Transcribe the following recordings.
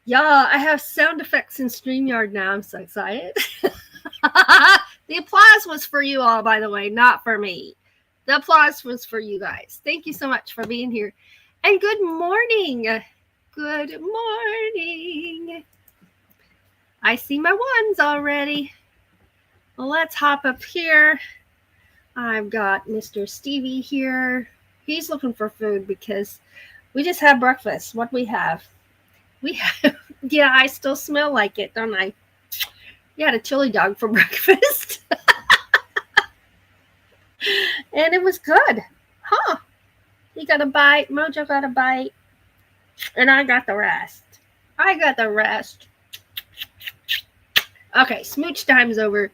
Yeah, I have sound effects in StreamYard now. I'm so excited. The applause was for you all, by the way, not for me. The applause was for you guys. Thank you so much for being here. And good morning. Good morning. I see my ones already. Well, let's hop up here. I've got Mr. Stevie here. He's looking for food because we just had breakfast. What we have? We have, yeah, I still smell like it, don't I? We had a chili dog for breakfast. And it was good. Huh. He got a bite. Mojo got a bite. And I got the rest. Okay, smooch time's over.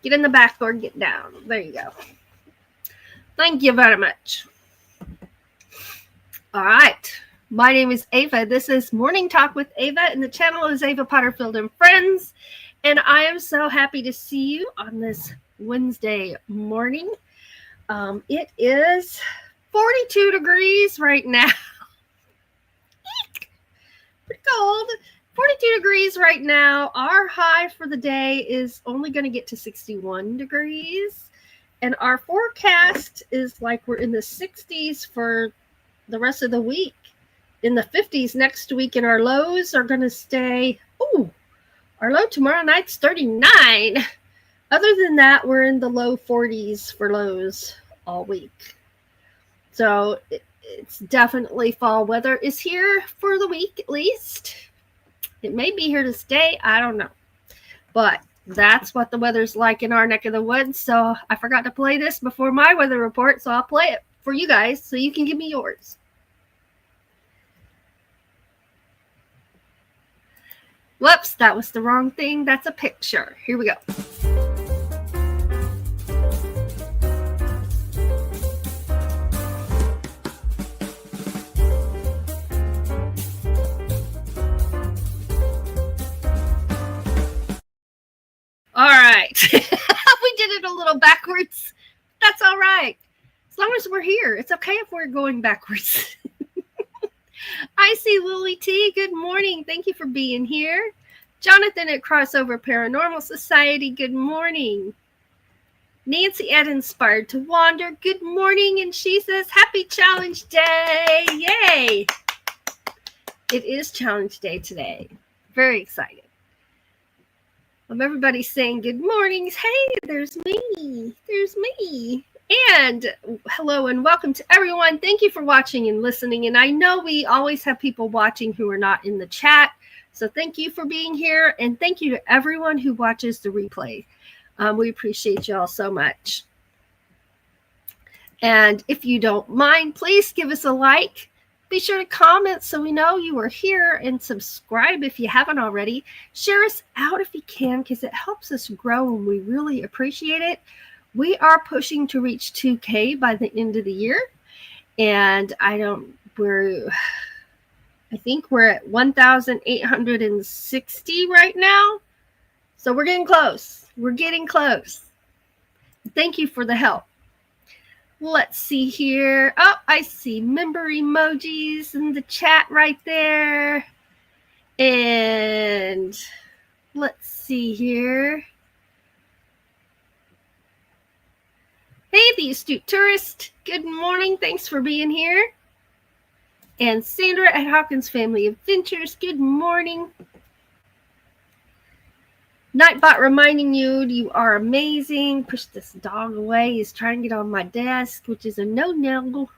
Get in the back door, get down. There you go. Thank you very much. All right. My name is Ava. This is Morning Talk with Ava, and the channel is Ava Potterfield and Friends. And I am so happy to see you on this Wednesday morning. It is 42 degrees right now. Pretty cold. 42 degrees right now. Our high for the day is only going to get to 61 degrees. And our forecast is like we're in the 60s for the rest of the week. In the 50s next week, and our lows are going to stay. Ooh, our low tomorrow night's 39. Other than that, we're in the low 40s for lows all week. So it's definitely fall weather is here for the week at least. It may be here to stay. I don't know. But that's what the weather's like in our neck of the woods. So I forgot to play this before my weather report. So I'll play it for you guys so you can give me yours. Whoops, that was the wrong thing. That's a picture. Here we go. All right. We did it a little backwards. That's all right. As long as we're here. It's okay if we're going backwards. I see Lily T. Good morning. Thank you for being here. Jonathan at Crossover Paranormal Society. Good morning. Nancy at Inspired to Wander. Good morning. And she says, Happy Challenge Day. Yay. It is Challenge Day today. Very excited. Everybody's saying good mornings. Hey, there's me. There's me. And hello and welcome to everyone. Thank you for watching and listening. And I know we always have people watching who are not in the chat. So thank you for being here. And thank you to everyone who watches the replay. We appreciate you all so much. And if you don't mind, please give us a like. Be sure to comment so we know you are here, and subscribe if you haven't already. Share us out if you can because it helps us grow and we really appreciate it. We are pushing to reach 2K by the end of the year. And I think we're at 1,860 right now. So we're getting close. We're getting close. Thank you for the help. Let's see here. Oh, I see member emojis in the chat right there. And let's see here. Hey, the astute tourist. Good morning. Thanks for being here. And Sandra at Hawkins Family Adventures. Good morning. Nightbot reminding you are amazing. Push this dog away. He's trying to get on my desk, which is a no-no.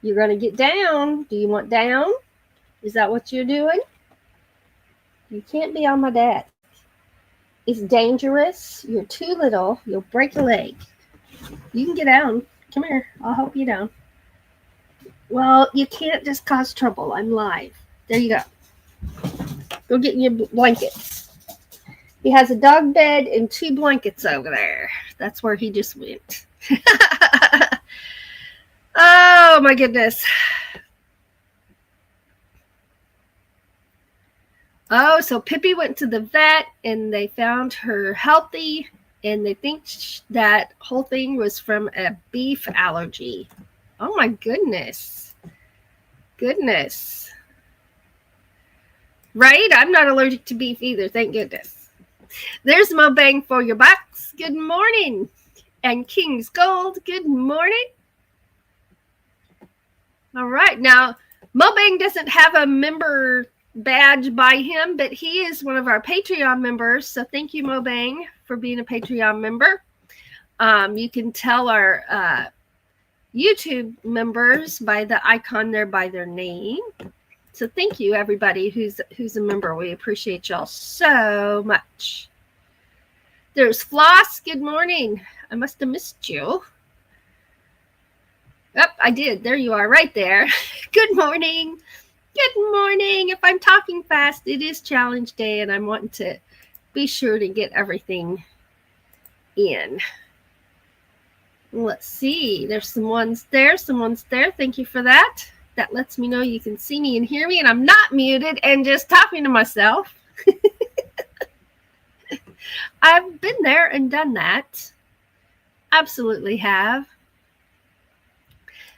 You're going to get down. Do you want down? Is that what you're doing? You can't be on my desk. It's dangerous. You're too little. You'll break a leg. You can get down. Come here. I'll help you down. Well, you can't just cause trouble. I'm live. There you go. Go get your blankets. He has a dog bed and 2 blankets over there. That's where he just went. Oh, my goodness. Oh, so Pippi went to the vet, and they found her healthy, and they think that whole thing was from a beef allergy. Oh, my goodness. Goodness. Right? I'm not allergic to beef either, thank goodness. There's Mo Bang for your box. Good morning. And King's Gold, good morning. All right. Now, Mo Bang doesn't have a member badge by him, but he is one of our Patreon members. So thank you, Mo Bang, for being a Patreon member. You can tell our YouTube members by the icon there by their name. So thank you, everybody who's a member. We appreciate y'all so much. There's Floss. Good morning. I must have missed you. Oh, I did. There you are, right there. Good morning. Good morning. If I'm talking fast, it is challenge day, and I'm wanting to be sure to get everything in. Let's see. There's some ones there. Someone's there. Thank you for that. That lets me know you can see me and hear me, and I'm not muted and just talking to myself. I've been there and done that. Absolutely have.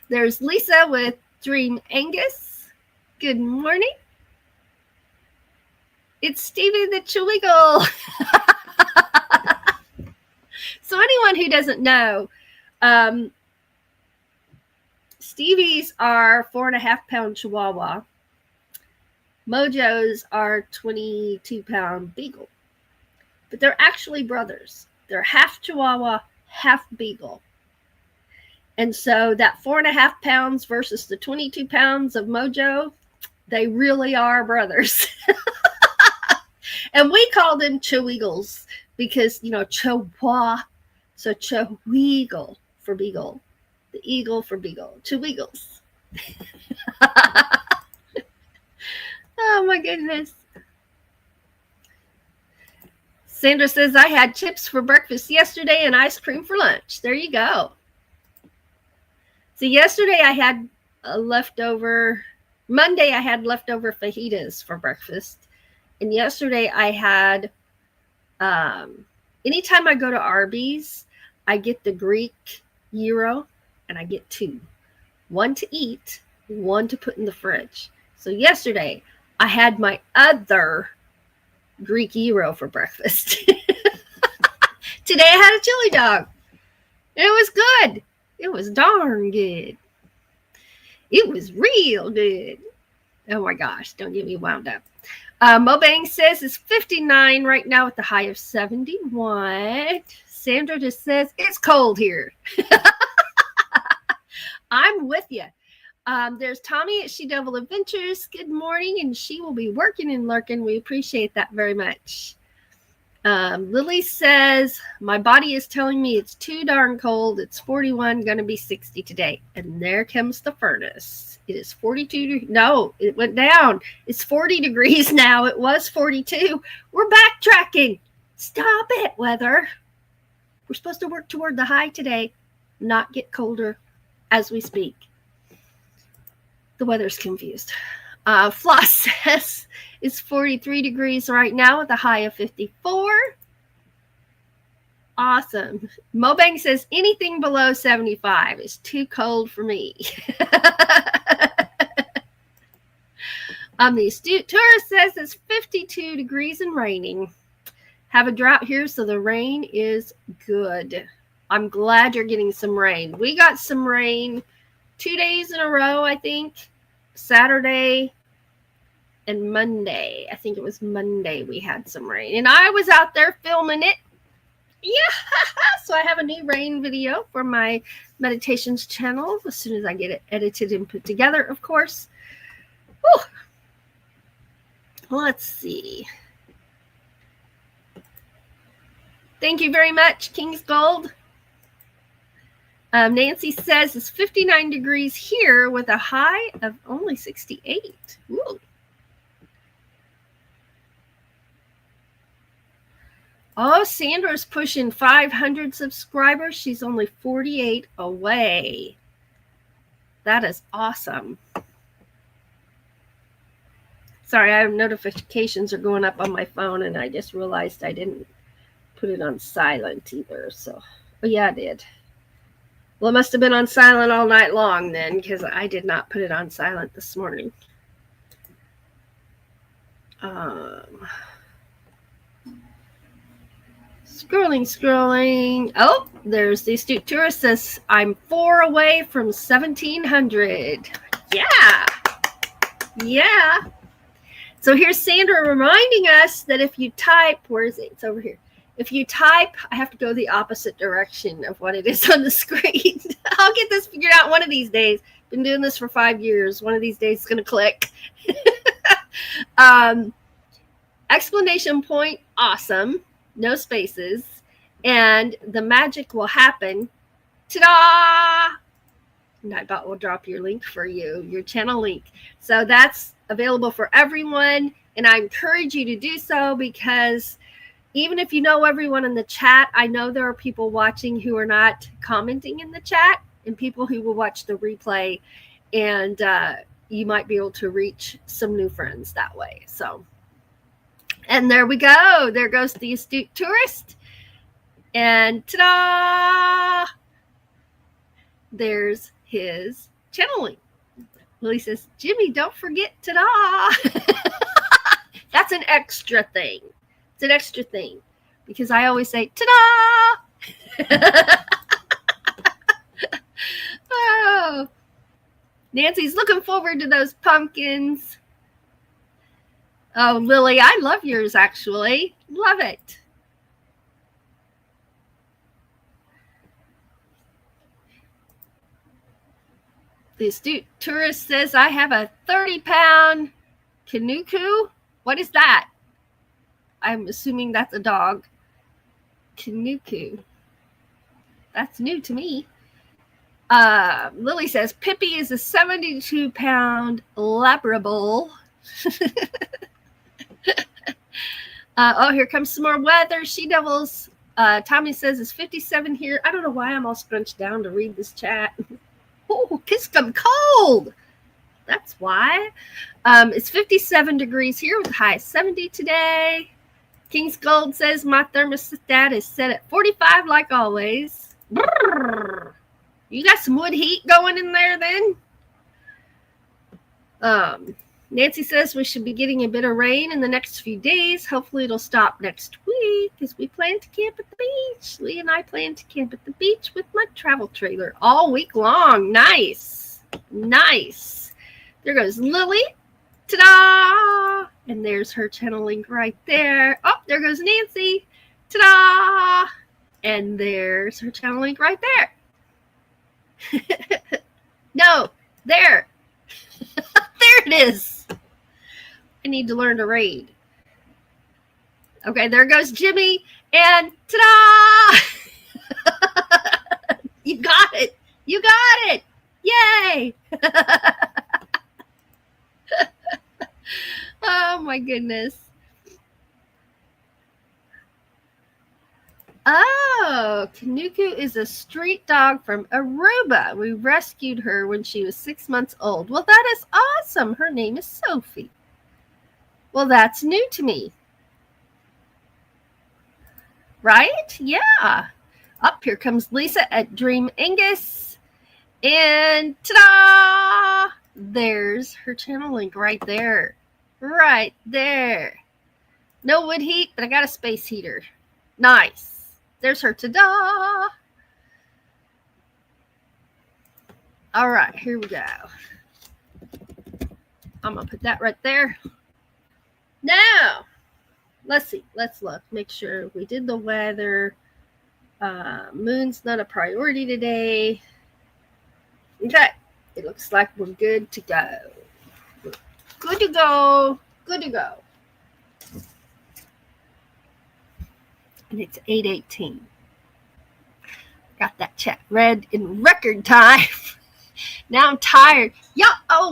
There's Lisa with Dream Angus. Good morning. It's Stevie the Chewiggle. So anyone who doesn't know, Stevie's are 4.5-pound Chihuahua. Mojo's are 22-pound Beagle. But they're actually brothers. They're half Chihuahua, half Beagle. And so that 4.5 pounds versus the 22 pounds of Mojo, they really are brothers. And we call them Cheweagles because, you know, Chihuahua. So Cheweagle for Beagle. The eagle for Beagle. Cheweagles. Oh, my goodness. Sandra says, I had chips for breakfast yesterday and ice cream for lunch. There you go. So yesterday I had Monday I had leftover fajitas for breakfast. And yesterday I had, anytime I go to Arby's, I get the Greek gyro and I get 2. 1 to eat, 1 to put in the fridge. So yesterday I had my other Greek gyro for breakfast. Today I had a chili dog. It was good. It was darn good. It was real good. Oh my gosh, don't get me wound up. Mobang says it's 59 right now with the high of 71. Sandra just says it's cold here. I'm with you. There's Tommy at She Devil Adventures. Good morning, and she will be working and lurking. We appreciate that very much. Lily says, my body is telling me it's too darn cold. It's 41, going to be 60 today. And there comes the furnace. It is 42. No, it went down. It's 40 degrees now. It was 42. We're backtracking. Stop it, weather. We're supposed to work toward the high today, not get colder as we speak. The weather's confused. Floss says it's 43 degrees right now with a high of 54. Awesome. Mobang says anything below 75 is too cold for me. The astute tourist says it's 52 degrees and raining. Have a drought here, so the rain is good. I'm glad you're getting some rain. We got some rain 2 days in a row, I think. Saturday and Monday. I think it was Monday we had some rain. And I was out there filming it. Yeah. So I have a new rain video for my meditations channel as soon as I get it edited and put together, of course. Whew. Let's see. Thank you very much, King's Gold. Nancy says it's 59 degrees here with a high of only 68. Ooh. Oh, Sandra's pushing 500 subscribers. She's only 48 away. That is awesome. Sorry, I have notifications are going up on my phone, and I just realized I didn't put it on silent either. So, oh yeah, I did. Well, it must have been on silent all night long then, because I did not put it on silent this morning. Scrolling. Oh, there's the astute tourist says, I'm 4 away from 1700. Yeah. Yeah. So here's Sandra reminding us that if you type, where is it? It's over here. If you type, I have to go the opposite direction of what it is on the screen. I'll get this figured out one of these days. Been doing this for 5 years. One of these days it's going to click. Exclamation point, awesome. No spaces. And the magic will happen. Ta-da! Nightbot will drop your link for you, your channel link. So that's available for everyone. And I encourage you to do so because even if you know everyone in the chat, I know there are people watching who are not commenting in the chat and people who will watch the replay. And you might be able to reach some new friends that way. So, and there we go. There goes the astute tourist. And ta-da! There's his channeling. Lily says, Jimmy, don't forget ta-da. That's an extra thing. It's an extra thing because I always say ta-da. Oh, Nancy's looking forward to those pumpkins. Oh, Lily, I love yours actually. Love it. The astute tourist says, I have a 30-pound Kanuku. What is that? I'm assuming that's a dog. Kanuku. That's new to me. Lily says, Pippi is a 72-pound Labrador. Oh, here comes some more weather. She devils. Tommy says it's 57 here. I don't know why I'm all scrunched down to read this chat. Oh, kiss them cold. That's why. It's 57 degrees here with a high of 70 today. King's Gold says my thermostat is set at 45 like always. Brrr. You got some wood heat going in there then? Nancy says we should be getting a bit of rain in the next few days. Hopefully it'll stop next week as we plan to camp at the beach. Lee and I plan to camp at the beach with my travel trailer all week long. Nice. Nice. There goes Lily. Ta-da! And there's her channel link right there. Oh, there goes Nancy. Ta-da! And there's her channel link right there. No, there. There it is. I need to learn to raid. Okay, there goes Jimmy. And ta-da! You got it. You got it. Yay! Oh, my goodness. Oh, Kanuku is a street dog from Aruba. We rescued her when she was 6 months old. Well, that is awesome. Her name is Sophie. Well, that's new to me. Right? Yeah. Up here comes Lisa at Dream Angus. And ta-da! There's her channel link right there. Right there. No wood heat, but I got a space heater. Nice. There's her ta-da! All right, here we go. I'm going to put that right there. Now, let's see. Let's look. Make sure we did the weather. Moon's not a priority today. Okay. It looks like we're good to go. Good to go. Good to go. And it's 8:18. Got that chat read in record time. Now I'm tired. Yeah. Oh,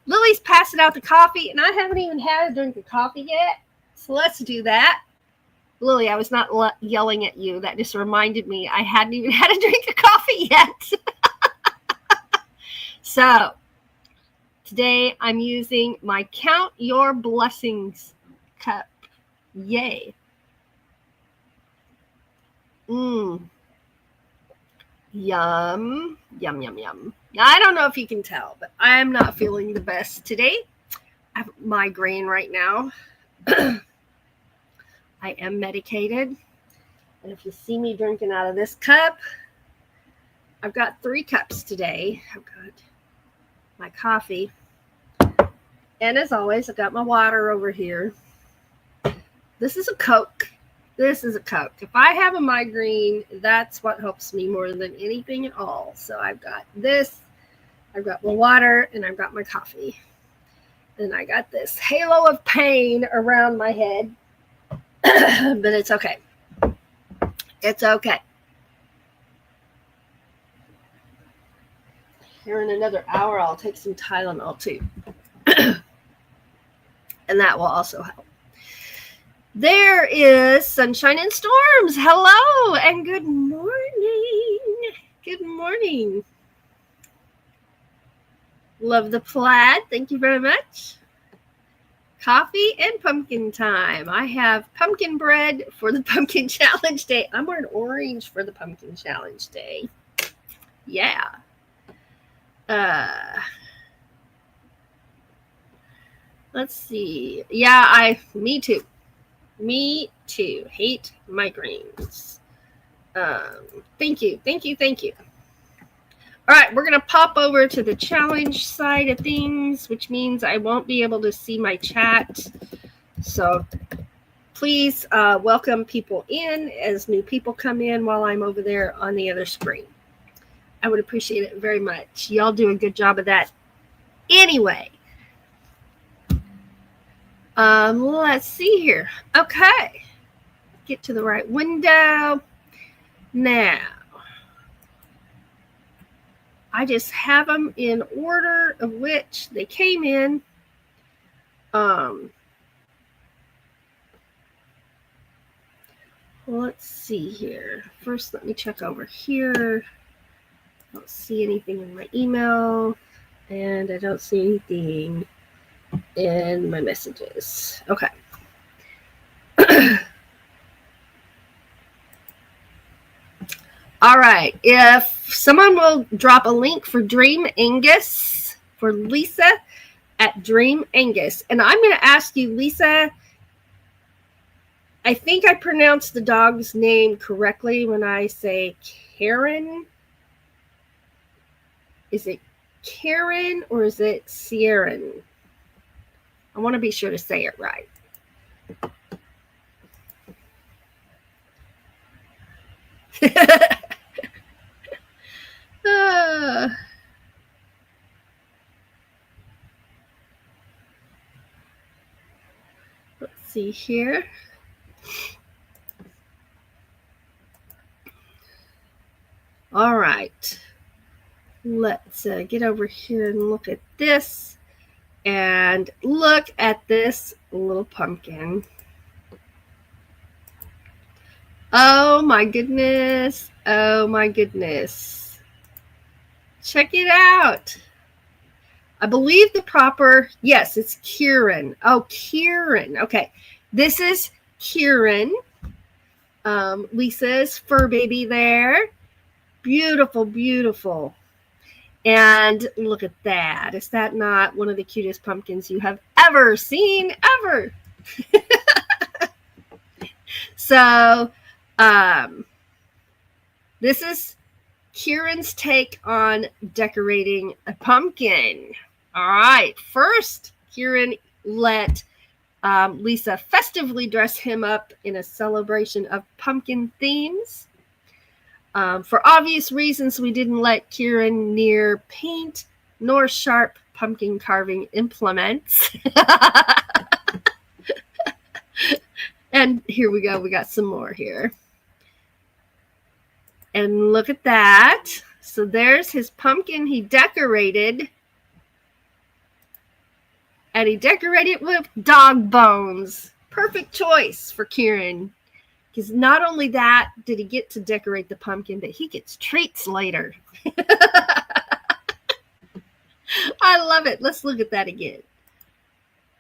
Lily's passing out the coffee, and I haven't even had a drink of coffee yet. So let's do that. Lily, I was not yelling at you. That just reminded me I hadn't even had a drink of coffee yet. So today I'm using my Count Your Blessings cup. Yay. Yum. Yum, yum, yum. I don't know if you can tell, but I'm not feeling the best today. have a migraine right now. I am medicated. And if you see me drinking out of this cup, I've got 3 cups today. I've got my coffee. And as always, I've got my water over here. This is a Coke. This is a Coke. If I have a migraine, that's what helps me more than anything at all. So I've got this, I've got my water, and I've got my coffee. And I got this halo of pain around my head. But it's okay. It's okay. Here in another hour, I'll take some Tylenol too. And that will also help. There is Sunshine and Storms. Hello and good morning. Good morning. Love the plaid. Thank you very much. Coffee and pumpkin time. I have pumpkin bread for the pumpkin challenge day. I'm wearing orange for the pumpkin challenge day. Yeah. Let's see. Yeah, me too. Me too. Hate migraines. Thank you. All right, we're going to pop over to the challenge side of things, which means I won't be able to see my chat. So please welcome people in as new people come in while I'm over there on the other screen. I would appreciate it very much. Y'all do a good job of that anyway. Let's see here. Okay. Get to the right window. Now, I just have them in order of which they came in. Let's see here. First, let me check over here. I don't see anything in my email, and I don't see anything in my messages. Okay. All right. If someone will drop a link for Dream Angus for Lisa at Dream Angus. And I'm going to ask you, Lisa, I think I pronounced the dog's name correctly when I say Karen. Is it Karen or is it Sierran? I want to be sure to say it right. Let's see here. All right. Let's get over here and look at this. And look at this little pumpkin. Oh my goodness. Oh my goodness. Check it out. I believe the proper, yes, it's Kieran. Oh, Kieran. Okay. This is Kieran. Lisa's fur baby there. Beautiful, beautiful. And look at that. Is that not one of the cutest pumpkins you have ever seen? Ever. So, this is Kieran's take on decorating a pumpkin. All right. First, Kieran let Lisa festively dress him up in a celebration of pumpkin themes. For obvious reasons, we didn't let Kieran near paint nor sharp pumpkin carving implements. And here we go. We got some more here. And look at that. So there's his pumpkin he decorated. And he decorated with dog bones. Perfect choice for Kieran. Because not only that did he get to decorate the pumpkin, but he gets treats later. I love it. Let's look at that again.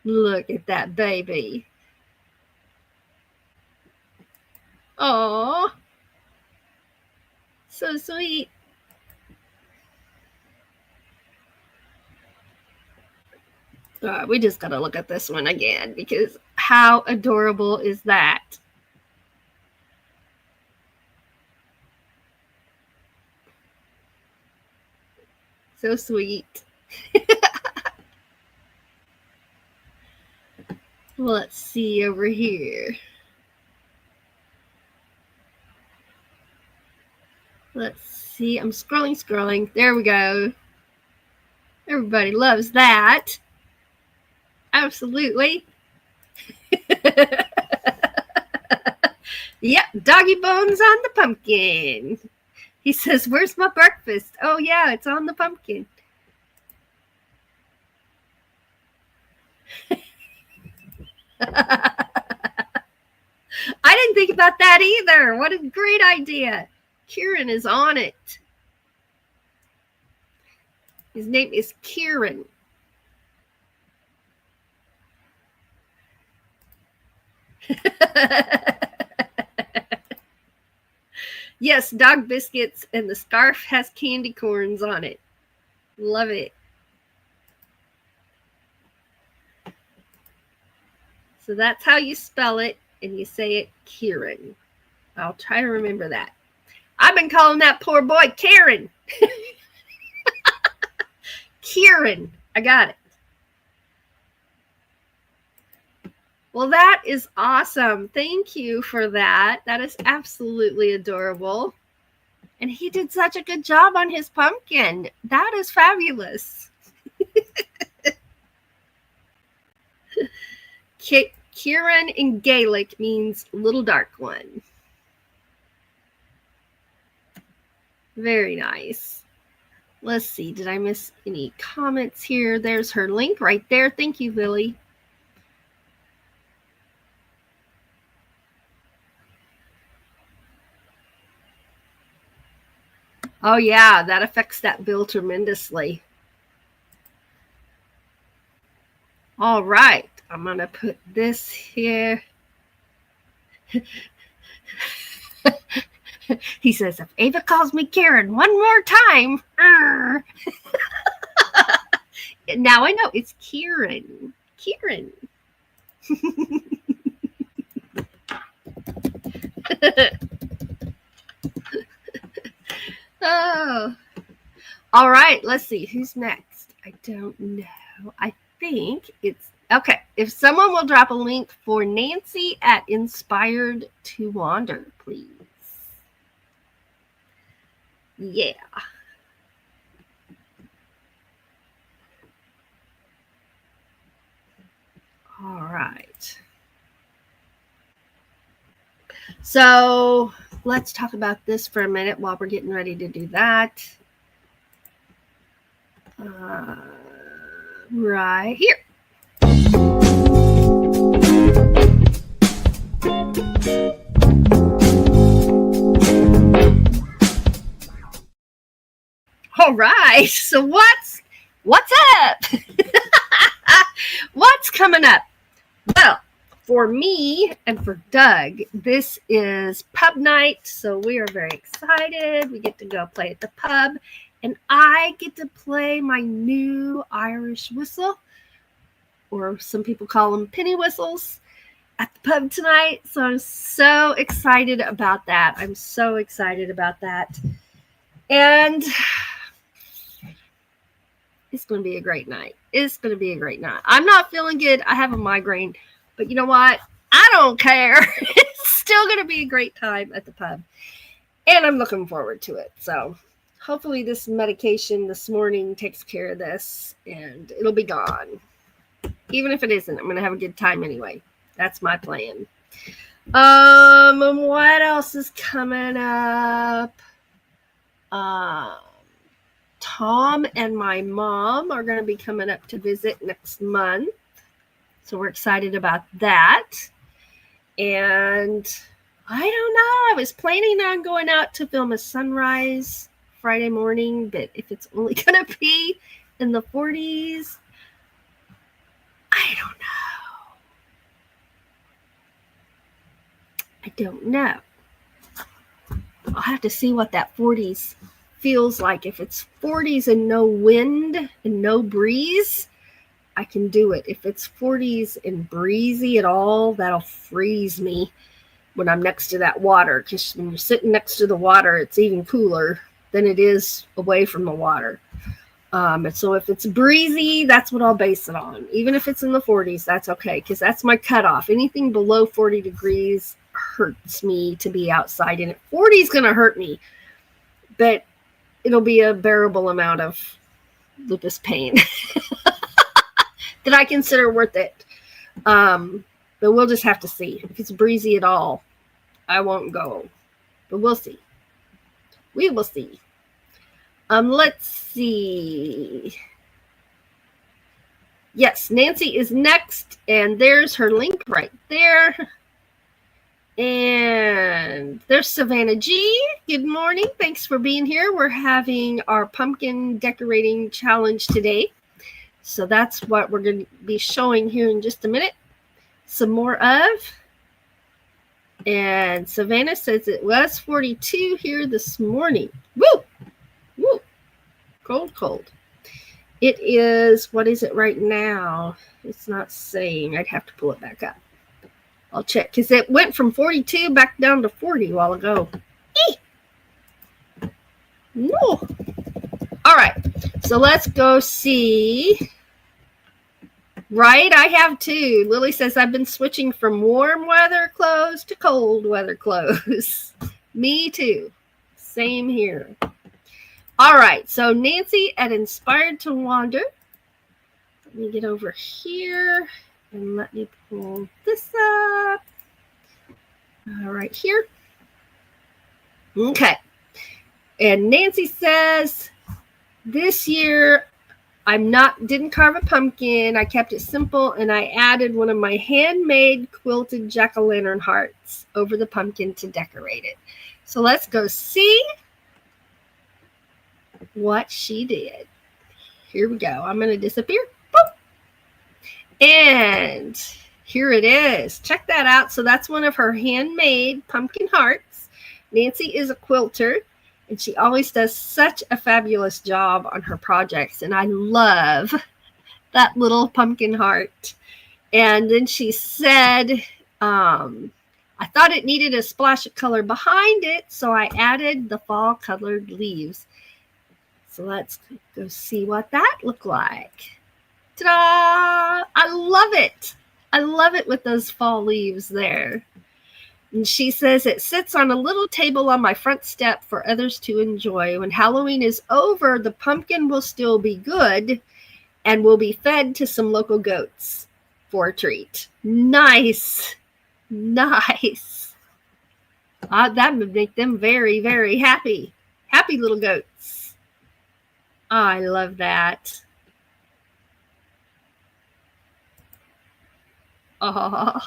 Look at that baby. Oh, so sweet. We just got to look at this one again because how adorable is that? So sweet. Let's see over here. Let's see. I'm scrolling. There we go. Everybody loves that. Absolutely. Yep, doggy bones on the pumpkin. He says, "Where's my breakfast?" Oh, yeah, it's on the pumpkin. I didn't think about that either. What a great idea. Kieran is on it. His name is Kieran. Yes, dog biscuits, and the scarf has candy corns on it. Love it. So that's how you spell it, and you say it Kieran. I'll try to remember that. I've been calling that poor boy Kieran. Kieran. I got it. Well, that is awesome. Thank you for that. That is absolutely adorable. And he did such a good job on his pumpkin. That is fabulous. Kieran in Gaelic means little dark one. Very nice. Let's see. Did I miss any comments here? There's her link right there. Thank you, Lily. Oh, yeah, that affects that bill tremendously. All right, I'm going to put this here. He says, if Ava calls me Karen one more time. Now I know it's Kieran. Kieran. Oh. All right, let's see. Who's next? I don't know. I think it's okay. If someone will drop a link for Nancy at Inspired to Wander, please. Yeah. All right. So let's talk about this for a minute while we're getting ready to do that. Right here. All right. So what's up? What's coming up? Well, for me and for Doug, this is pub night. So we are very excited. We get to go play at the pub. And I get to play my new Irish whistle, or some people call them penny whistles, at the pub tonight. So I'm so excited about that. And it's going to be a great night. I'm not feeling good. I have a migraine. But you know what? I don't care. It's still going to be a great time at the pub. And I'm looking forward to it. So hopefully this medication this morning takes care of this and it'll be gone. Even if it isn't, I'm going to have a good time anyway. That's my plan. What else is coming up? Tom and my mom are going to be coming up to visit next month. So we're excited about that. And I don't know. I was planning on going out to film a sunrise Friday morning, but if it's only going to be in the 40s, I don't know. I'll have to see what that 40s feels like. If it's 40s and no wind and no breeze, I can do it. If it's 40s and breezy at all, that'll freeze me when I'm next to that water, because when you're sitting next to the water, it's even cooler than it is away from the water. And so if it's breezy, that's what I'll base it on. Even if it's in the 40s, that's okay, because that's my cutoff. Anything below 40 degrees hurts me to be outside, and 40 is going to hurt me, but it'll be a bearable amount of lupus pain that I consider worth it. But we'll just have to see. If it's breezy at all, I won't go, but we'll see. We will see. Let's see. Yes, Nancy is next, and there's her link right there. And there's Savannah G. Good morning. Thanks for being here. We're having our pumpkin decorating challenge today. So that's what we're going to be showing here in just a minute. Some more of. And Savannah says it was 42 here this morning. Woo! Woo! Cold, cold. It is, what is it right now? It's not saying. I'd have to pull it back up. I'll check, because it went from 42 back down to 40 a while ago. No. All right. So let's go see. Right, I have too. Lily says, I've been switching from warm weather clothes to cold weather clothes. Me too. Same here. All right, so Nancy at Inspired to Wander. Let me get over here and let me pull this up. All right, here. Okay. And Nancy says, this year, didn't carve a pumpkin. I kept it simple, and I added one of my handmade quilted jack-o'-lantern hearts over the pumpkin to decorate it. So let's go see what she did. Here we go. I'm going to disappear. Boop. And here it is. Check that out. So that's one of her handmade pumpkin hearts. Nancy is a quilter, and she always does such a fabulous job on her projects. And I love that little pumpkin heart. And then she said, I thought it needed a splash of color behind it, so I added the fall colored leaves. So let's go see what that looked like. Ta-da! I love it. I love it with those fall leaves there. And she says, it sits on a little table on my front step for others to enjoy. When Halloween is over, the pumpkin will still be good and will be fed to some local goats for a treat. Nice. Nice. That would make them very, very happy. Happy little goats. I love that. Oh.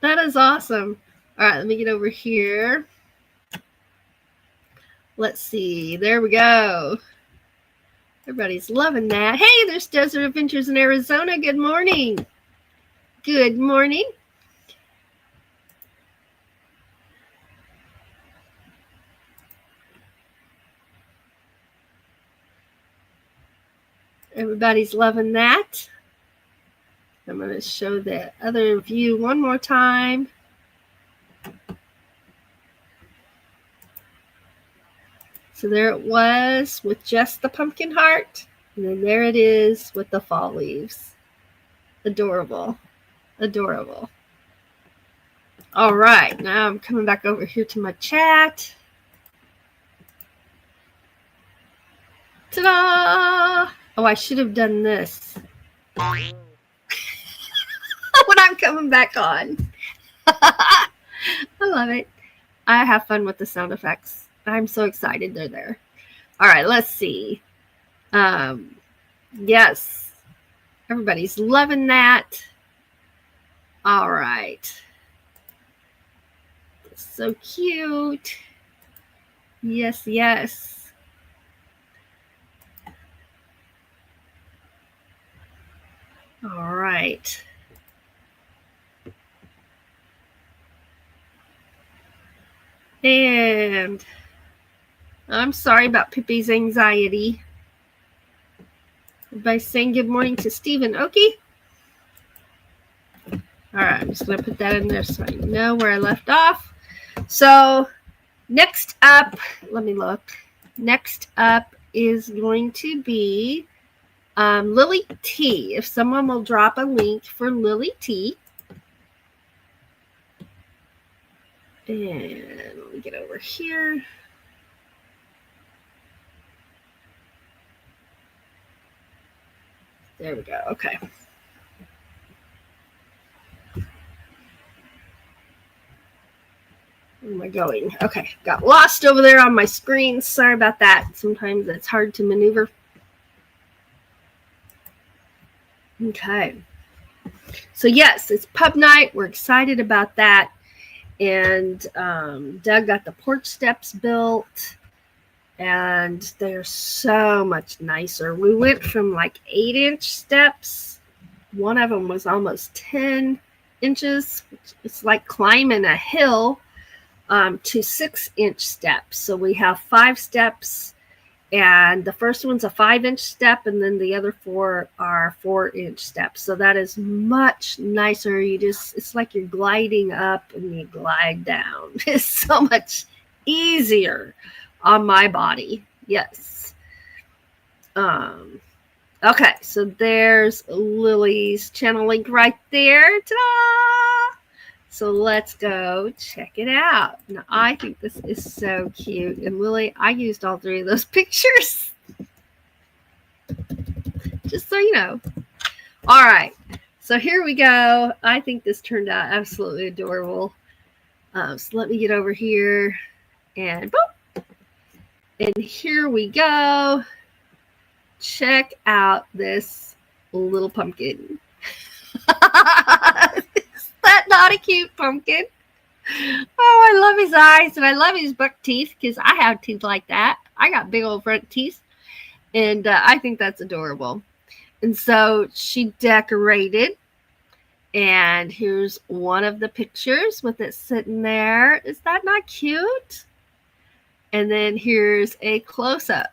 That is awesome. All right, let me get over here. Let's see. There we go. Everybody's loving that. Hey, there's Desert Adventures in Arizona. Good morning. Good morning. Everybody's loving that. I'm going to show the other view one more time. So there it was with just the pumpkin heart. And then there it is with the fall leaves. Adorable. Adorable. All right. Now I'm coming back over here to my chat. Ta-da! Oh, I should have done this. When I'm coming back on. I love it. I have fun with the sound effects. I'm so excited they're there. All right, let's see. Yes. Everybody's loving that. All right. So cute. Yes, yes. All right. And I'm sorry about Pippi's anxiety. Everybody saying good morning to Stephen Oki. All right, I'm just going to put that in there so I know where I left off. So next up, let me look. Next up is going to be Lily T. If someone will drop a link for Lily T. And let me get over here. There we go. Okay. Where am I going? Okay. Got lost over there on my screen. Sorry about that. Sometimes it's hard to maneuver. Okay. So yes, it's pub night. We're excited about that. And Doug got the porch steps built. And they're so much nicer. We went from like 8-inch steps. One of them was almost 10 inches. It's like climbing a hill, to 6-inch steps. So we have 5 steps, and the first one's a 5-inch step, and then the other 4 are 4-inch steps. So that is much nicer. It's like you're gliding up and you glide down. It's so much easier on my body. Yes. Okay, so there's Lily's channel link right there. Ta-da! So let's go check it out. Now, I think this is so cute. And Lily, I used all 3 of those pictures. Just so you know. All right. So here we go. I think this turned out absolutely adorable. So let me get over here. And boop. And here we go. Check out this little pumpkin. Is that not a cute pumpkin? Oh, I love his eyes, and I love his buck teeth, because I have teeth like that. I got big old front teeth, and I think that's adorable. And so she decorated, and here's one of the pictures with it sitting there. Is that not cute? And then here's a close-up.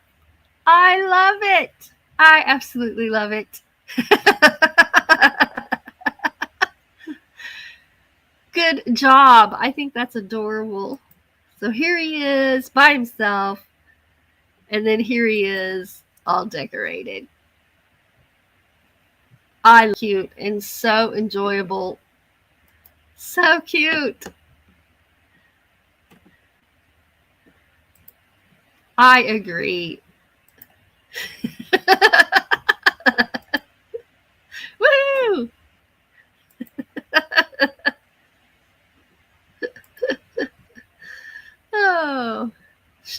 I love it. I absolutely love it. Good job. I think that's adorable. So here he is by himself. And then here he is all decorated. I love cute and so enjoyable. So cute. I agree. Woo! Oh,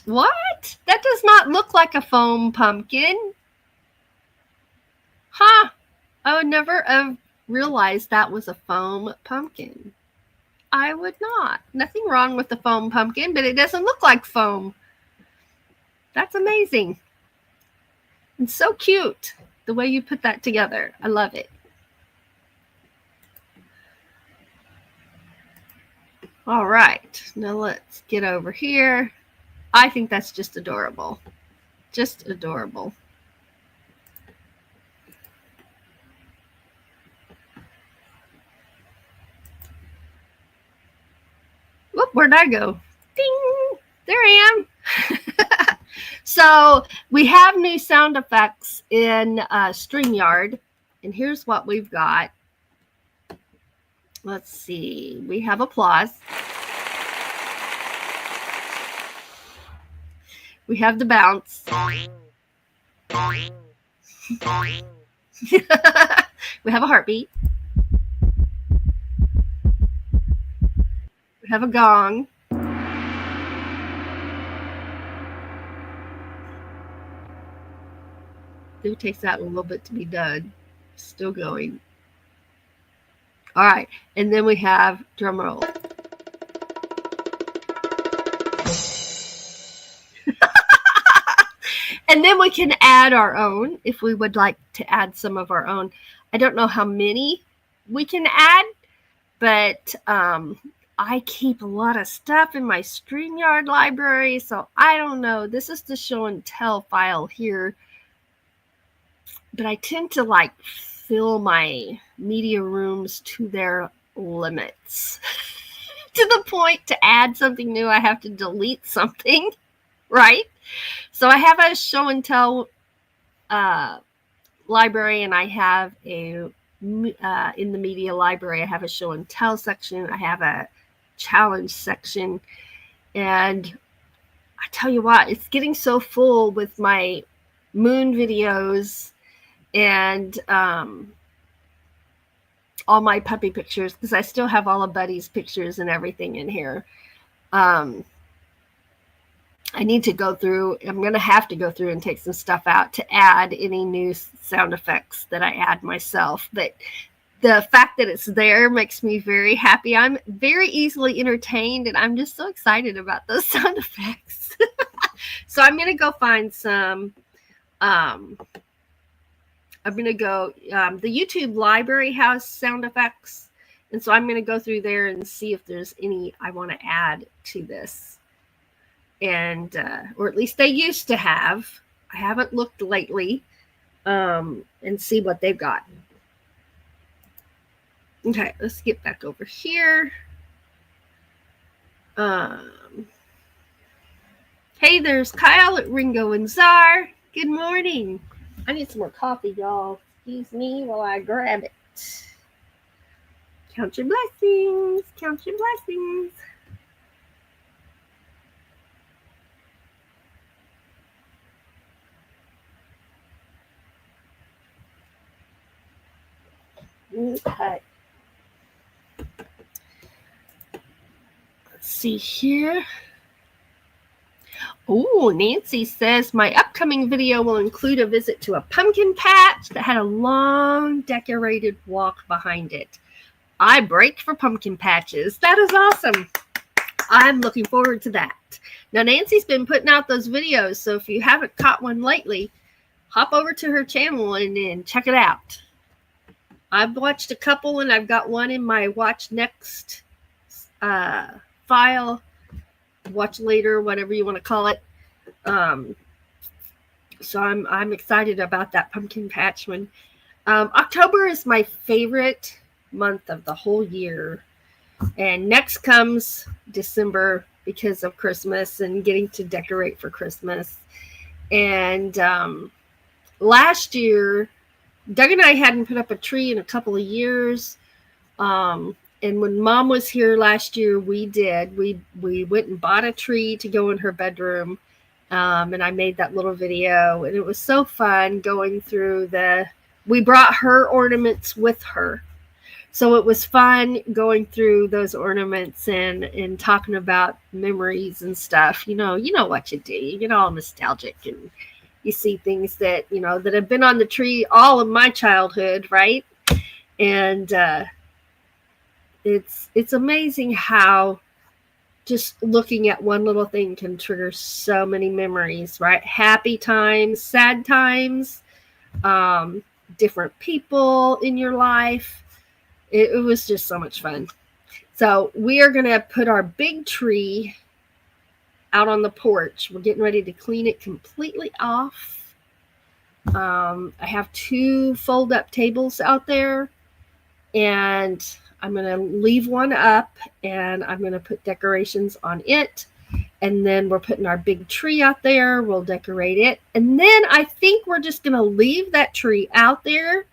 what? That does not look like a foam pumpkin. Huh. I would never have realized that was a foam pumpkin. I would not. Nothing wrong with the foam pumpkin, but it doesn't look like foam. That's amazing. And so cute, the way you put that together. I love it. All right, now let's get over here. I think that's just adorable. Just adorable. Whoop, where'd I go? Ding! There I am. So we have new sound effects in StreamYard. And here's what we've got. Let's see. We have applause. We have the bounce. We have a heartbeat. We have a gong. It takes that a little bit to be done. Still going. All right. And then we have drum roll. And then we can add our own if we would like to add some of our own. I don't know how many we can add, but I keep a lot of stuff in my StreamYard library, so I don't know. This is the show and tell file here but I tend to like fill my media rooms to their limits to the point to add something new, I have to delete something, right? So I have a show and tell library, and I have a in the media library, I have a show and tell section. I have a challenge section, and I tell you what, it's getting so full with my moon videos and all my puppy pictures, because I still have all of Buddy's pictures and everything in here. I need to go through, I'm going to have to go through and take some stuff out to add any new sound effects that I add myself. But the fact that it's there makes me very happy. I'm very easily entertained, and I'm just so excited about those sound effects. So I'm going to go find some, I'm going to go, the YouTube library has sound effects. And so I'm going to go through there and see if there's any I want to add to this. And or at least they used to have. I haven't looked lately, and see what they've got. Okay, let's get back over here. Hey, there's Kyle at Ringo and Czar. Good morning. I need some more coffee, y'all. Excuse me while I grab it. Count your blessings. Count your blessings. Okay. Let's see here. Oh, Nancy says my upcoming video will include a visit to a pumpkin patch that had a long decorated walk behind it. I break for pumpkin patches. That is awesome. I'm looking forward to that. Now, Nancy's been putting out those videos, so if you haven't caught one lately, hop over to her channel and check it out. I've watched a couple, and I've got one in my watch next file, watch later, whatever you want to call it. So I'm excited about that pumpkin patch one. October is my favorite month of the whole year, and next comes December because of Christmas and getting to decorate for Christmas. And last year, Doug and I hadn't put up a tree in a couple of years. And when Mom was here last year, we did. We went and bought a tree to go in her bedroom. And I made that little video. And it was so fun going through we brought her ornaments with her. So it was fun going through those ornaments and talking about memories and stuff. You know what you do. You get all nostalgic, and you see things that have been on the tree all of my childhood, right? And it's amazing how just looking at one little thing can trigger so many memories, right? Happy times, sad times, different people in your life. It was just so much fun. So we are going to put our big tree out on the porch. We're getting ready to clean it completely off. I have 2 fold-up tables out there, and I'm going to leave one up, and I'm going to put decorations on it. And then we're putting our big tree out there. We'll decorate it. And then I think we're just going to leave that tree out there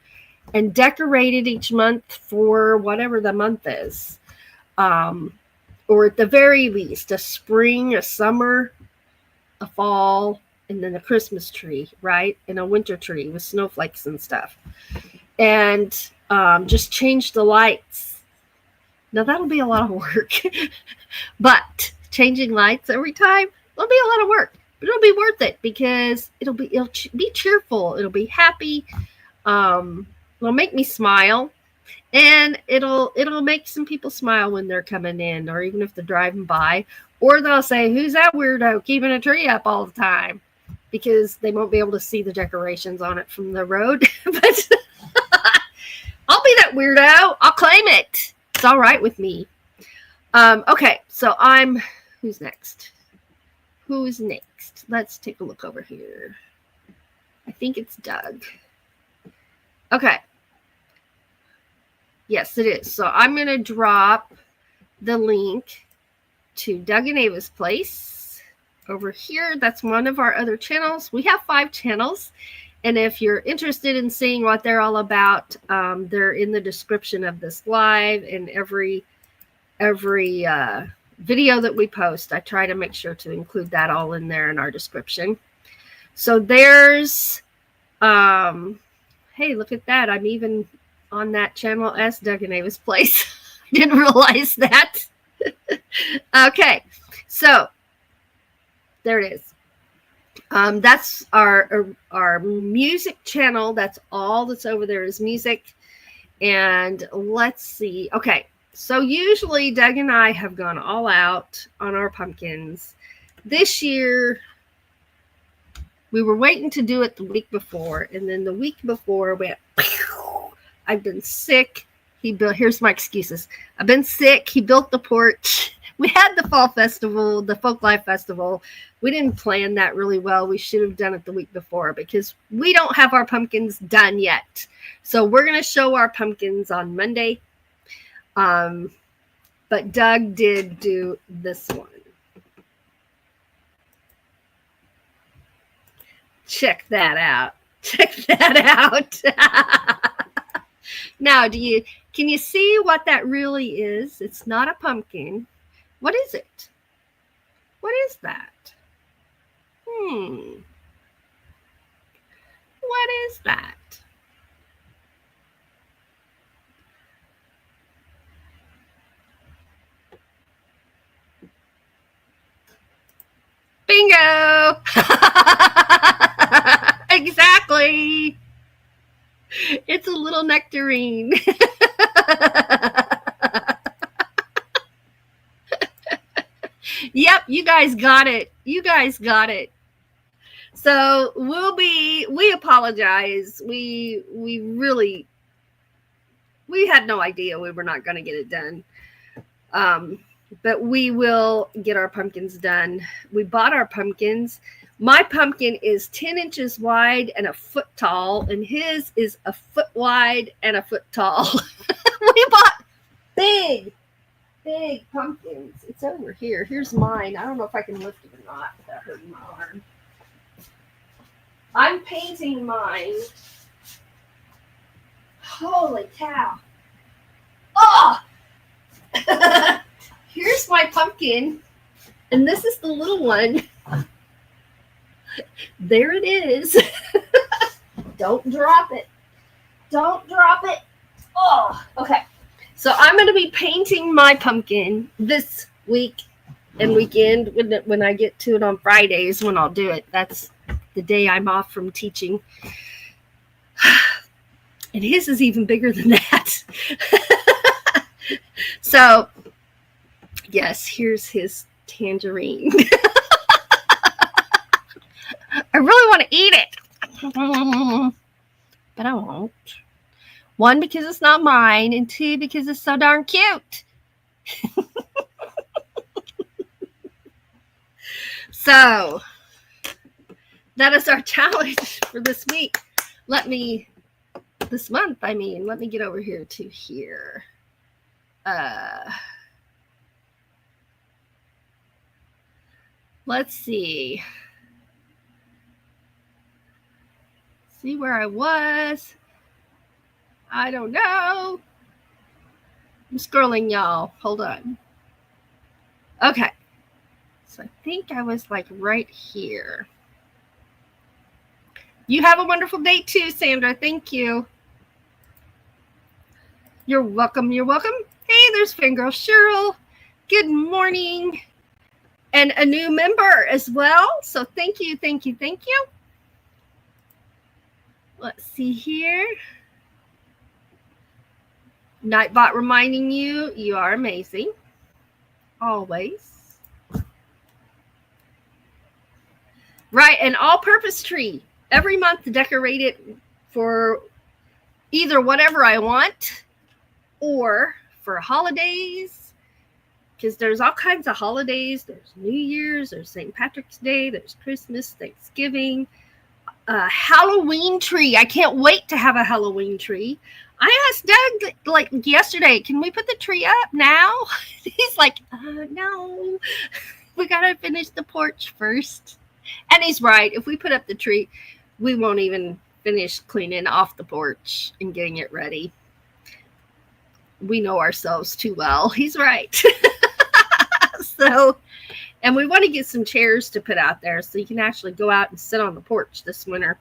and decorate it each month for whatever the month is. Or at the very least, a spring, a summer, a fall, and then a Christmas tree, right? And a winter tree with snowflakes and stuff. And just change the lights. Now, that'll be a lot of work. But changing lights every time will be a lot of work. But it'll be worth it because it'll be cheerful. It'll be happy. It'll make me smile. And it'll make some people smile when they're coming in, or even if they're driving by. Or they'll say, who's that weirdo keeping a tree up all the time? Because they won't be able to see the decorations on it from the road. But I'll be that weirdo. I'll claim it. It's all right with me. Okay, so who's next? Who's next? Let's take a look over here. I think it's Doug. Okay. Yes, it is. So I'm going to drop the link to Doug and Ava's place over here. That's one of our other channels. We have 5 channels. And if you're interested in seeing what they're all about, they're in the description of this live, and every video that we post, I try to make sure to include that all in there in our description. So there's, hey, look at that. I'm even on that channel as Doug and Ava's place. Didn't realize that. Okay, so there it is. That's our music channel. That's all that's over there is music. And let's see. Okay, so usually Doug and I have gone all out on our pumpkins. This year, we were waiting to do it the week before, and then the week before, I've been sick. Here's my excuses. I've been sick. He built the porch. We had the fall festival, the Folk Life Festival. We didn't plan that really well. We should have done it the week before because we don't have our pumpkins done yet. So we're going to show our pumpkins on Monday. But Doug did do this one. Check that out. Check that out. Now, can you see what that really is? It's not a pumpkin. What is it? What is that? What is that? Bingo! Exactly. It's a little nectarine. Yep, you guys got it. You guys got it. So we apologize. We had no idea we were not going to get it done. But we will get our pumpkins done. We bought our pumpkins. My pumpkin is 10 inches wide and a foot tall, and his is a foot wide and a foot tall. We bought big pumpkins. It's over here. Here's mine. I don't know if I can lift it or not. That hurt my arm. I'm painting mine. Holy cow. Oh! Here's my pumpkin. And this is the little one. There it is. Don't drop it. Don't drop it. Oh, okay. So I'm going to be painting my pumpkin this week and weekend when I get to it on Fridays when I'll do it. That's the day I'm off from teaching. And his is even bigger than that. So, yes, here's his tangerine. I really want to eat it. But I won't. 1, because it's not mine, and 2, because it's so darn cute. So, that is our challenge for this week. Let me get over here to here. Let's see. See where I was. I don't know. I'm scrolling, y'all. Hold on. Okay. So I think I was like right here. You have a wonderful day too, Sandra. Thank you. You're welcome. You're welcome. Hey, there's Fangirl Cheryl. Good morning. And a new member as well. So thank you, thank you, thank you. Let's see here. Nightbot reminding you, you are amazing. Always. Right, an all-purpose tree. Every month decorate it for either whatever I want or for holidays. Because there's all kinds of holidays. There's New Year's, there's St. Patrick's Day, there's Christmas, Thanksgiving. A Halloween tree. I can't wait to have a Halloween tree. I asked Doug like yesterday, can we put the tree up now? He's like, no, we gotta finish the porch first. And he's right. If we put up the tree, we won't even finish cleaning off the porch and getting it ready. We know ourselves too well. He's right. So, and we want to get some chairs to put out there so you can actually go out and sit on the porch this winter.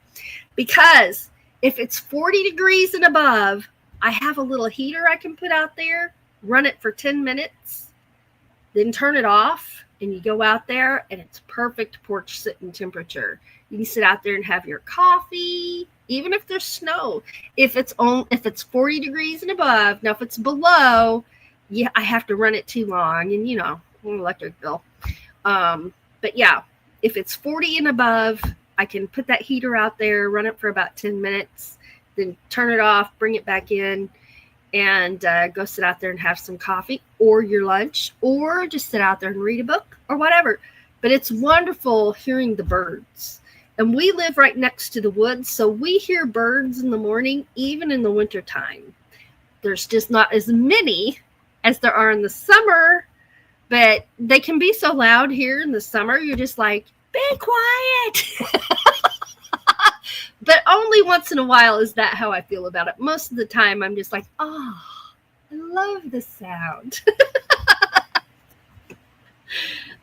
Because if it's 40 degrees and above, I have a little heater I can put out there, run it for 10 minutes, then turn it off, and you go out there, and it's perfect porch sitting temperature. You can sit out there and have your coffee, even if there's snow. If it's 40 degrees and above, now if it's below, yeah, I have to run it too long, and electric bill. But yeah, if it's 40 and above, I can put that heater out there, run it for about 10 minutes, then turn it off, bring it back in, and go sit out there and have some coffee or your lunch, or just sit out there and read a book or whatever. But it's wonderful hearing the birds. And we live right next to the woods, so we hear birds in the morning, even in the wintertime. There's just not as many as there are in the summer, but they can be so loud here in the summer. You're just like, be quiet. But only once in a while is that how I feel about it. Most of the time, I'm just like, oh, I love the sound.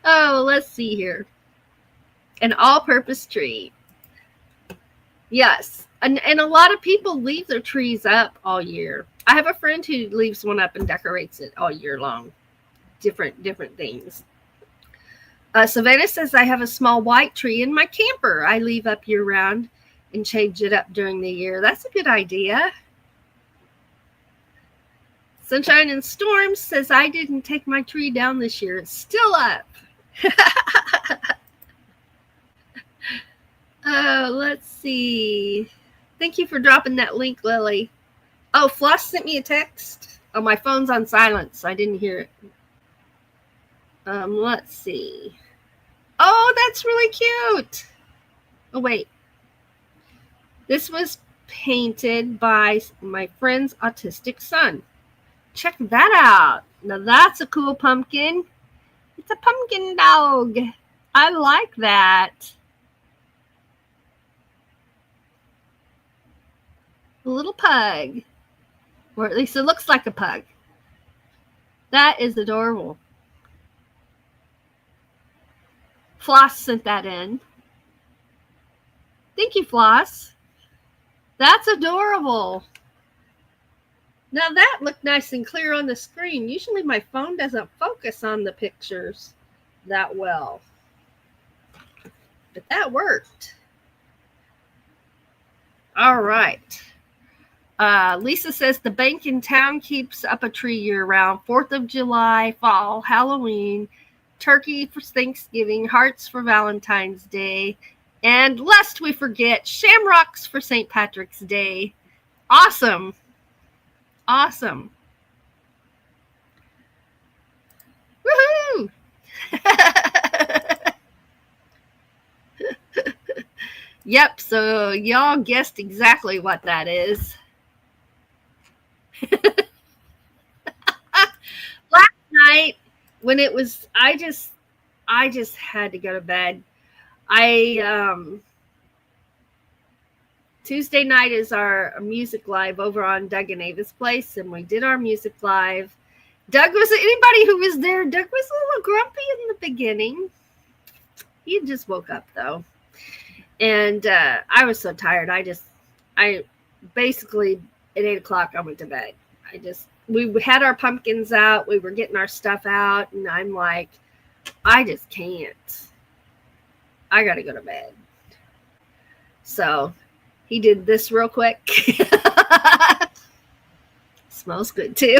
Oh, let's see here. An all-purpose tree. Yes. And a lot of people leave their trees up all year. I have a friend who leaves one up and decorates it all year long. Different things. Savannah says, I have a small white tree in my camper. I leave up year round and change it up during the year. That's a good idea. Sunshine and Storms says, I didn't take my tree down this year. It's still up. Oh, let's see. Thank you for dropping that link, Lily. Oh, Floss sent me a text. Oh, my phone's on silent, so I didn't hear it. Let's see. Oh, that's really cute. Oh, wait. This was painted by my friend's autistic son. Check that out. Now that's a cool pumpkin. It's a pumpkin dog. I like that. A little pug. Or at least it looks like a pug. That is adorable. Floss sent that in. Thank you, Floss. That's adorable. Now that looked nice and clear on the screen. Usually my phone doesn't focus on the pictures that well. But that worked. All right. Lisa says the bank in town keeps up a tree year-round. 4th of July, fall, Halloween, turkey for Thanksgiving, hearts for Valentine's Day, and lest we forget, shamrocks for St. Patrick's Day. Awesome. Awesome. Woohoo! Yep, so y'all guessed exactly what that is. Last night, when it was, I just had to go to bed. Tuesday night is our music live over on Doug and Ava's place, and we did our music live. Anybody who was there, Doug was a little grumpy in the beginning. He just woke up though. And I was so tired. I basically at 8 o'clock I went to bed. We had our pumpkins out. We were getting our stuff out, and I'm like, I just can't. I got to go to bed. So he did this real quick. Smells good too.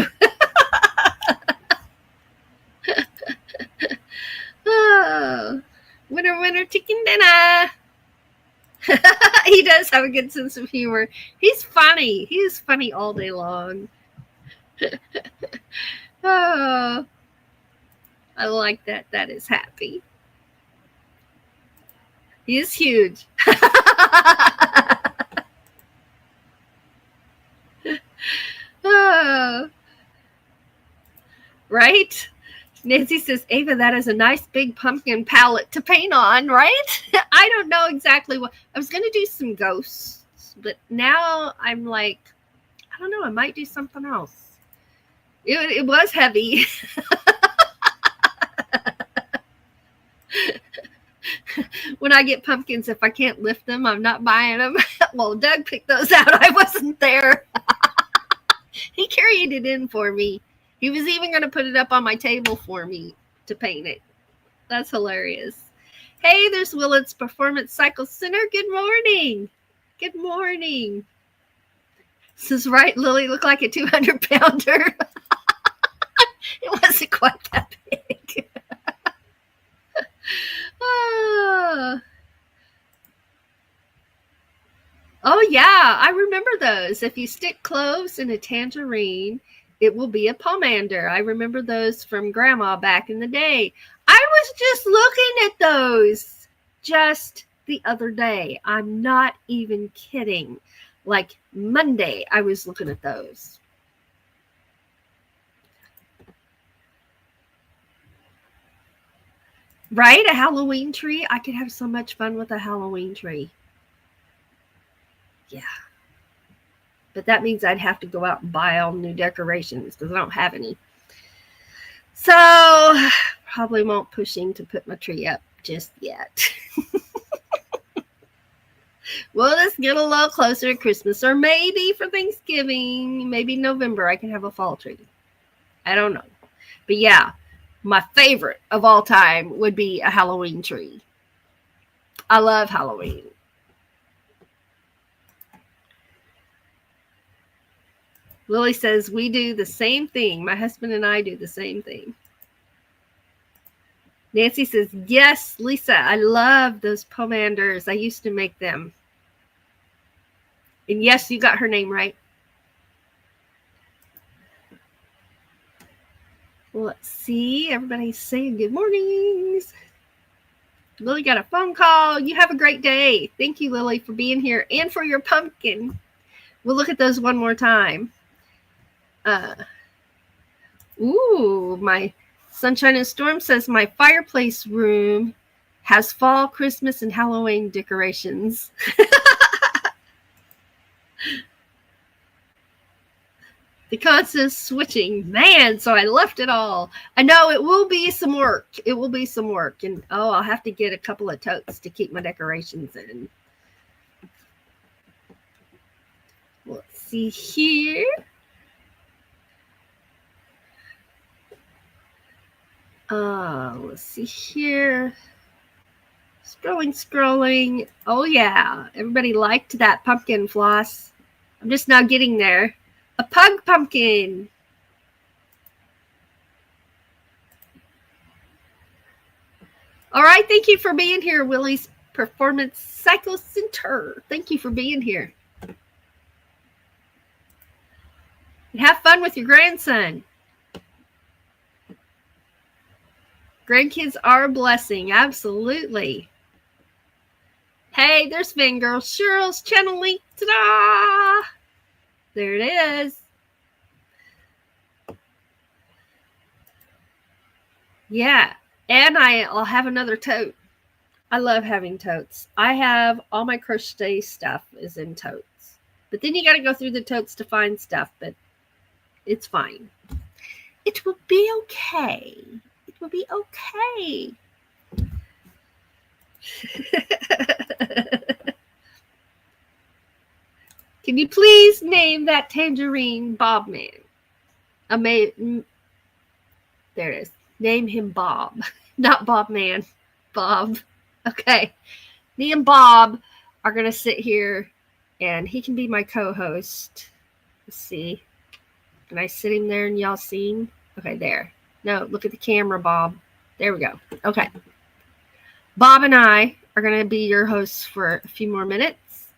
Oh, winter chicken dinner. He does have a good sense of humor. He's funny. He's funny all day long. Oh, I like that. That is happy. He is huge. Right? Nancy says, Ava, that is a nice big pumpkin palette to paint on, right? I don't know exactly what. I was going to do some ghosts, but now I'm like, I don't know. I might do something else. It was heavy. When I get pumpkins, if I can't lift them, I'm not buying them. Well, Doug picked those out. I wasn't there. He carried it in for me. He was even going to put it up on my table for me to paint it. That's hilarious. Hey, there's Willard's Performance Cycle Center. Good morning. Good morning. This is right, Lily looked like a 200-pounder. It wasn't quite that big. Oh, yeah, I remember those. If you stick cloves in a tangerine, it will be a pomander. I remember those from Grandma back in the day. I was just looking at those just the other day. I'm not even kidding. Like Monday, I was looking at those. Right? A Halloween tree. I could have so much fun with a Halloween tree. Yeah. But that means I'd have to go out and buy all new decorations because I don't have any. So probably won't pushing to put my tree up just yet. We'll just get a little closer to Christmas, or maybe for Thanksgiving, maybe November, I can have a fall tree. I don't know. But yeah, my favorite of all time would be a Halloween tree. I love Halloween. Lily says, we do the same thing. My husband and I do the same thing. Nancy says, yes, Lisa, I love those pomanders. I used to make them. And yes, you got her name right. Let's see. Everybody's saying good mornings. Lily got a phone call. You have a great day. Thank you, Lily, for being here and for your pumpkin. We'll look at those one more time. My Sunshine and Storm says my fireplace room has fall, Christmas, and Halloween decorations. The constant switching, man, so I left it all. I know it will be some work. It will be some work. And I'll have to get a couple of totes to keep my decorations in. Let's see here. Let's see here. Scrolling. Oh, yeah. Everybody liked that pumpkin floss. I'm just now getting there. A pug pumpkin. All right. Thank you for being here, Willie's Performance Cycle Center. Thank you for being here. And have fun with your grandson. Grandkids are a blessing. Absolutely. Hey, there's Fangirl Cheryl's channel link. Ta-da! There it is. Yeah. And I'll have another tote. I love having totes. I have all my crochet stuff is in totes. But then you got to go through the totes to find stuff. But it's fine. It will be okay. It will be okay. Can you please name that tangerine Bob Man? There it is. Name him Bob. Not Bob Man. Bob. Okay. Me and Bob are going to sit here and he can be my co-host. Let's see. Can I sit him there and y'all see him? Okay, there. No, look at the camera, Bob. There we go. Okay. Bob and I are going to be your hosts for a few more minutes.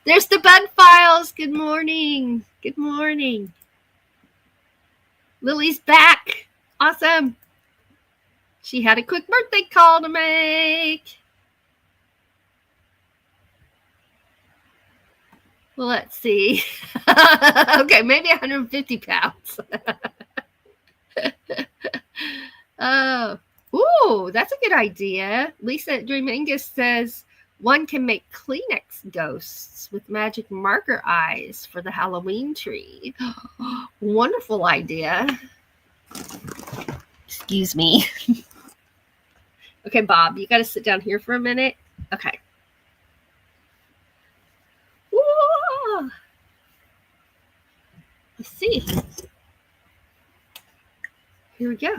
There's the Bug Files. Good morning. Good morning. Lily's back. Awesome. She had a quick birthday call to make. Let's see. Okay, maybe 150 pounds. Oh, ooh, that's a good idea. Lisa at Dream Angus says one can make Kleenex ghosts with magic marker eyes for the Halloween tree. Wonderful idea. Excuse me. Okay, Bob, you got to sit down here for a minute. Okay. Whoa. Let's see. Here we go.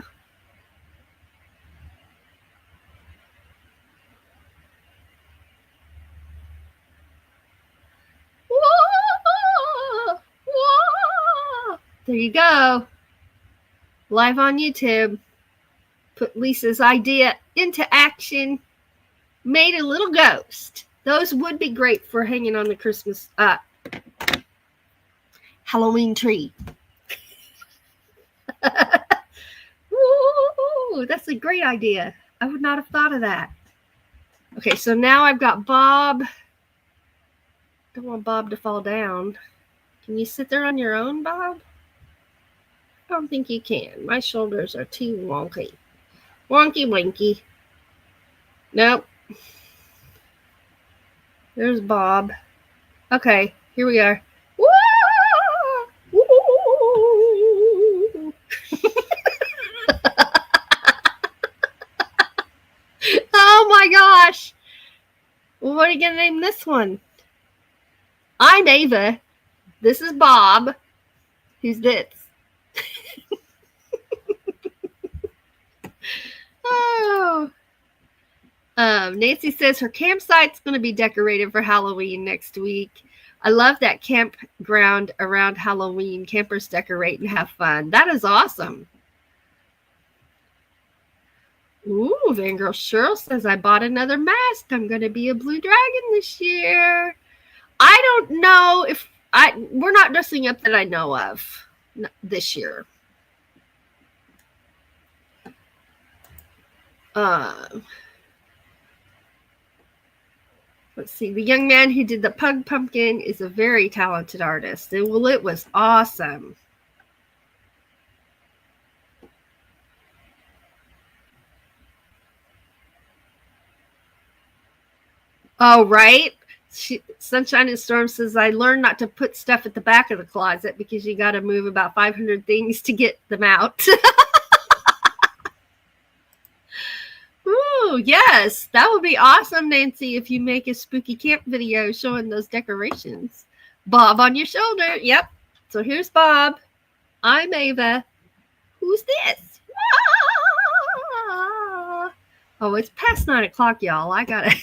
Whoa. Whoa. There you go. Live on YouTube. Put Lisa's idea into action. Made a little ghost. Those would be great for hanging on the Christmas Halloween tree. Ooh, that's a great idea. I would not have thought of that. Okay, so now I've got Bob. Don't want Bob to fall down. Can you sit there on your own, Bob? I don't think you can. My shoulders are too wonky. Wonky winky. Nope. There's Bob. Okay, here we are. Woo! Woo! Oh my gosh. Well, what are you going to name this one? I'm Ava. This is Bob. Who's this? Oh. Nancy says her campsite's going to be decorated for Halloween next week. I love that campground around Halloween. Campers decorate and have fun. That is awesome. Ooh, Vangirl Cheryl says, I bought another mask. I'm going to be a blue dragon this year. I don't know if we're not dressing up that I know of this year. Let's see. The young man who did the pug pumpkin is a very talented artist. It was awesome. Oh, right. Sunshine and Storm says, I learned not to put stuff at the back of the closet because you got to move about 500 things to get them out. Ooh, yes. That would be awesome, Nancy, if you make a spooky camp video showing those decorations. Bob on your shoulder. Yep. So here's Bob. I'm Ava. Who's this? Ah! Oh, it's past 9 o'clock, y'all. I got to...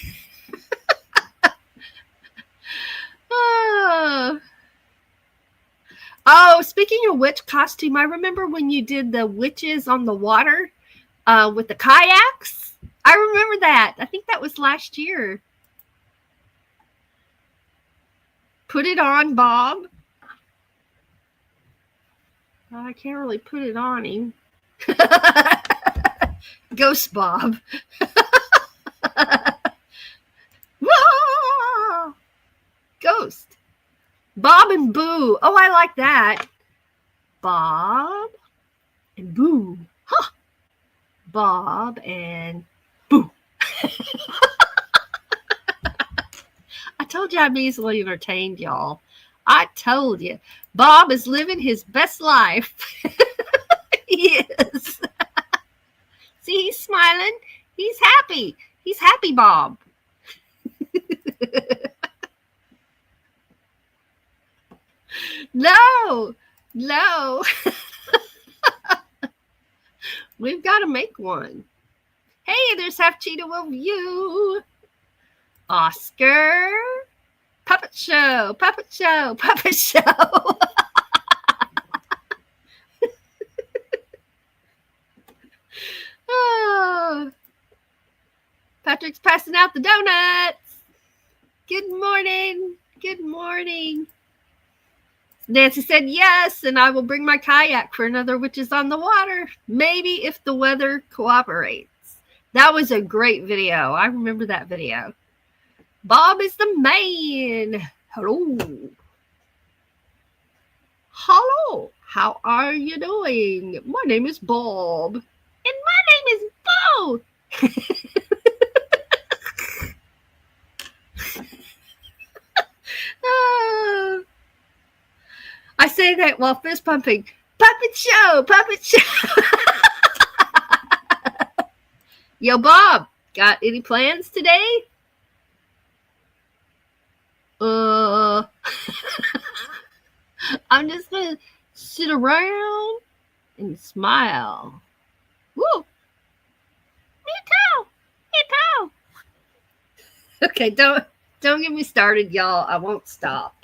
Oh, speaking of witch costume, I remember when you did the witches on the water with the kayaks. I remember that. I think that was last year. Put it on, Bob. Well, I can't really put it on him. Ghost Bob. Ghost. Bob and Boo. Oh, I like that. Bob and Boo. Huh. Bob and Boo. I told you I'm easily entertained, y'all. I told you. Bob is living his best life. He is. See, he's smiling. He's happy. He's happy, Bob. No. We've got to make one. Hey, there's Half Cheetah Will View. Oscar. Puppet show. Oh. Patrick's passing out the donuts. Good morning. Nancy said yes, and I will bring my kayak for another Witches on the Water. Maybe if the weather cooperates. That was a great video. I remember that video. Bob is the man. Hello. How are you doing? My name is Bob. And my name is Bo. I say that while fist pumping. Puppet show, puppet show. Yo, Bob, got any plans today? I'm just gonna sit around and smile. Woo! Me too. Me too. Okay, don't get me started, y'all. I won't stop.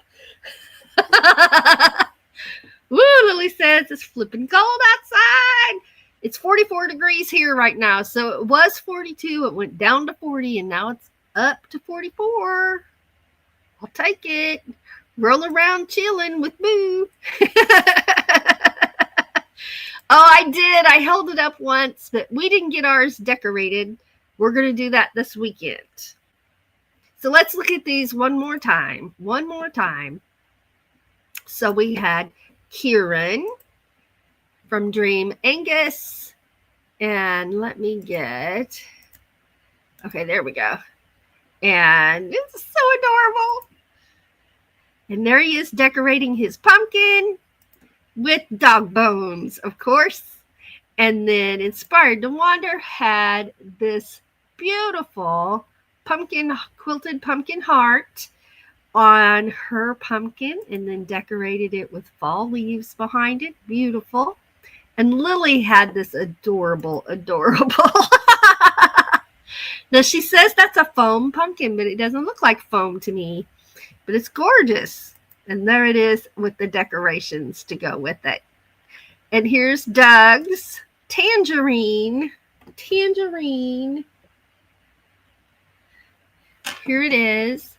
Woo! Lily says it's flipping cold outside. It's 44 degrees here right now. So it was 42. It went down to 40, and now it's up to 44. I'll take it. Roll around chilling with Boo. Oh, I did. I held it up once, but we didn't get ours decorated. We're going to do that this weekend. So let's look at these one more time. One more time. So we had Kieran from Dream Angus. And let me get... Okay, there we go. And it's so adorable. And there he is decorating his pumpkin with dog bones, of course. And then Inspired to Wander had this beautiful quilted pumpkin heart on her pumpkin and then decorated it with fall leaves behind it. Beautiful. And Lily had this adorable. Now she says that's a foam pumpkin, but it doesn't look like foam to me. But it's gorgeous. And there it is with the decorations to go with it. And here's Doug's tangerine. Here it is.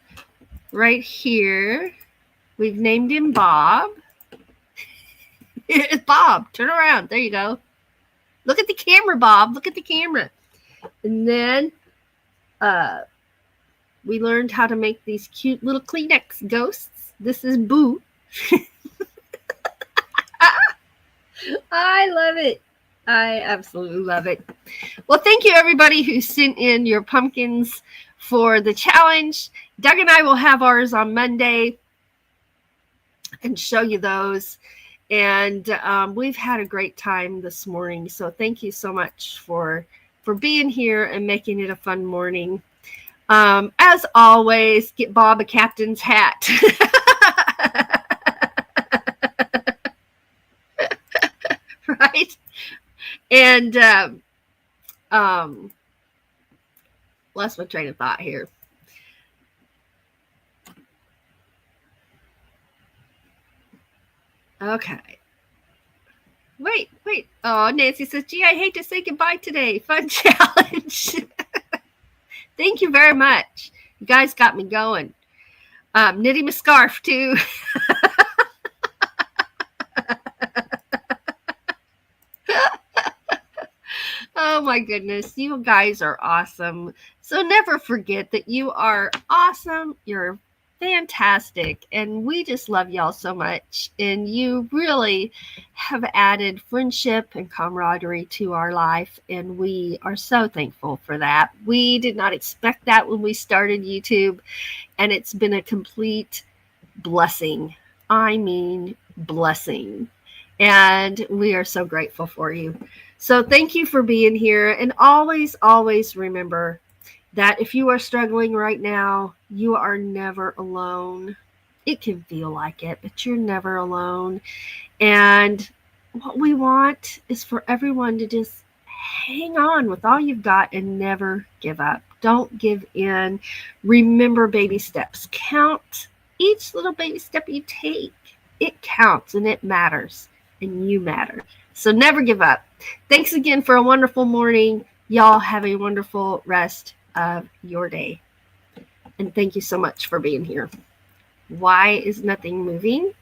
Right here. We've named him Bob. It's Bob. Turn around. There you go. Look at the camera, Bob. Look at the camera. And then we learned how to make these cute little Kleenex ghosts. This is Boo. I love it. I absolutely love it. Well, thank you, everybody who sent in your pumpkins for the challenge. Doug and I will have ours on Monday and show you those. And we've had a great time this morning. So thank you so much for being here and making it a fun morning. As always, get Bob a captain's hat. Right? And lost my train of thought here. Okay. Wait. Oh, Nancy says, gee, I hate to say goodbye today. Fun challenge. Thank you very much. You guys got me going. Knitting a scarf, too. Oh, my goodness. You guys are awesome. So never forget that you are awesome. You're fantastic. And we just love y'all so much. And you really have added friendship and camaraderie to our life. And we are so thankful for that. We did not expect that when we started YouTube. And it's been a complete blessing. I mean, blessing. And we are so grateful for you. So thank you for being here. And always, always remember that if you are struggling right now, you are never alone. It can feel like it, but you're never alone. And what we want is for everyone to just hang on with all you've got and never give up. Don't give in. Remember baby steps. Count each little baby step you take. It counts and it matters. And you matter. So never give up. Thanks again for a wonderful morning. Y'all have a wonderful rest of your day. And thank you so much for being here. Why is nothing moving?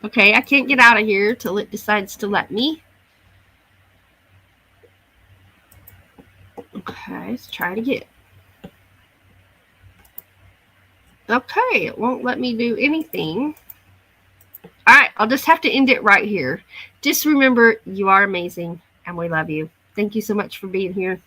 Okay, I can't get out of here till it decides to let me. Okay, let's try it again. Okay, it won't let me do anything. All right, I'll just have to end it right here. Just remember, you are amazing and we love you. Thank you so much for being here.